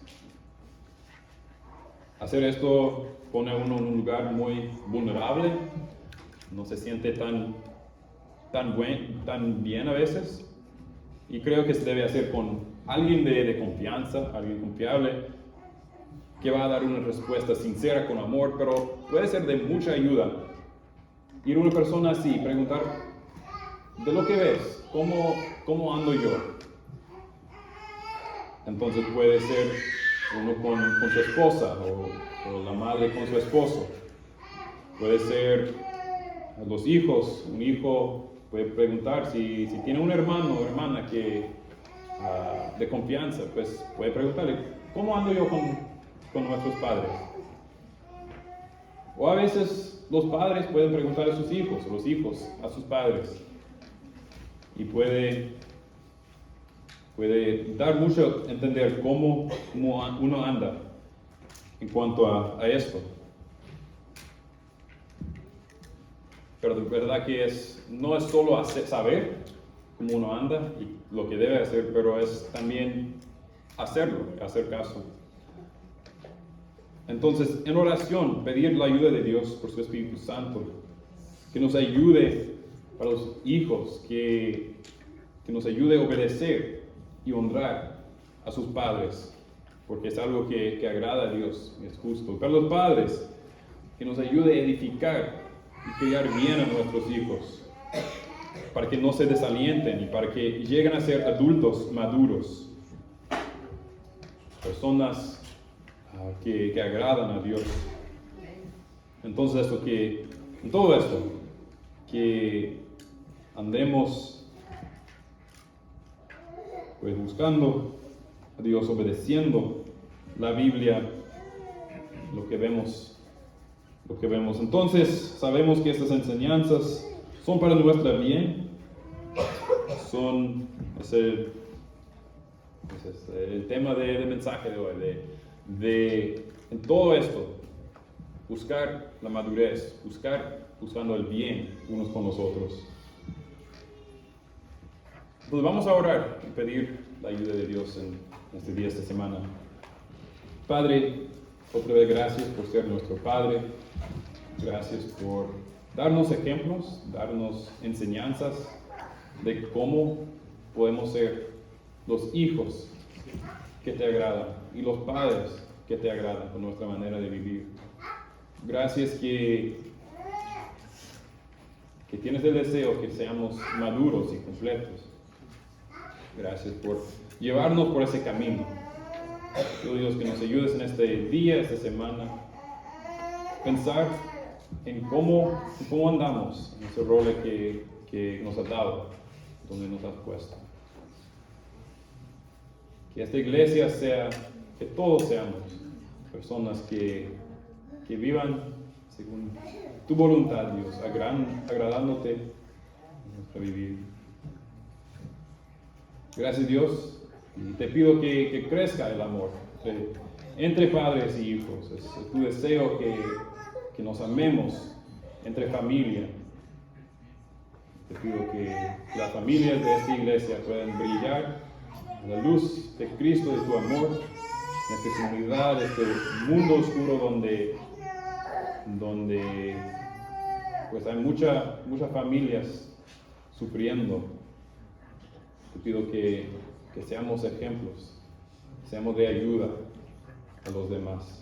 Hacer esto pone a uno en un lugar muy vulnerable, no se siente tan bien a veces, y creo que se debe hacer con alguien de confianza, alguien confiable, que va a dar una respuesta sincera, con amor, pero puede ser de mucha ayuda. Ir a una persona así, preguntar, de lo que ves, ¿cómo ando yo? Entonces puede ser uno con su esposa, o la madre con su esposo. Puede ser los hijos, un hijo puede preguntar si tiene un hermano o hermana de confianza, pues puede preguntarle, ¿cómo ando yo con nuestros padres? O a veces los padres pueden preguntar a sus hijos, o los hijos a sus padres. Y puede dar mucho a entender cómo uno anda en cuanto a esto. Pero de verdad que no es solo saber cómo uno anda y lo que debe hacer, pero es también hacerlo, hacer caso. Entonces, en oración, pedir la ayuda de Dios por su Espíritu Santo que nos ayude para los hijos, que nos ayude a obedecer y honrar a sus padres, porque es algo que agrada a Dios y es justo. Para los padres, que nos ayude a edificar y criar bien a nuestros hijos, para que no se desalienten y para que lleguen a ser adultos maduros, personas que agradan a Dios. Entonces, en todo esto, que andemos pues buscando a Dios, obedeciendo la Biblia, lo que vemos. Entonces, sabemos que estas enseñanzas son para nuestro bien, es el tema del mensaje de hoy, en todo esto, buscar la madurez, buscando el bien unos con los otros. Entonces vamos a orar y pedir la ayuda de Dios en este día, esta semana. Padre, otra vez gracias por ser nuestro Padre. Gracias por darnos ejemplos, darnos enseñanzas de cómo podemos ser los hijos que te agradan y los padres que te agradan con nuestra manera de vivir. Gracias que tienes el deseo que seamos maduros y completos. Gracias por llevarnos por ese camino. Pido, Dios, que nos ayudes en este día, esta semana, pensar en cómo andamos en ese rol que nos has dado, donde nos has puesto. Que esta iglesia que todos seamos personas que vivan según tu voluntad, Dios, agradándote en nuestro vivir. Gracias, Dios, y te pido que crezca el amor entre padres y hijos. Es tu deseo que nos amemos entre familia. Te pido que las familias de esta iglesia puedan brillar a la luz de Cristo, de tu amor, en esta comunidad, este mundo oscuro donde pues hay muchas familias sufriendo. Te pido que seamos ejemplos, seamos de ayuda a los demás.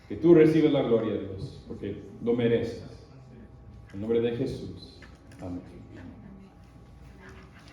Que tú recibes la gloria, Dios, porque lo mereces. En nombre de Jesús. Amén.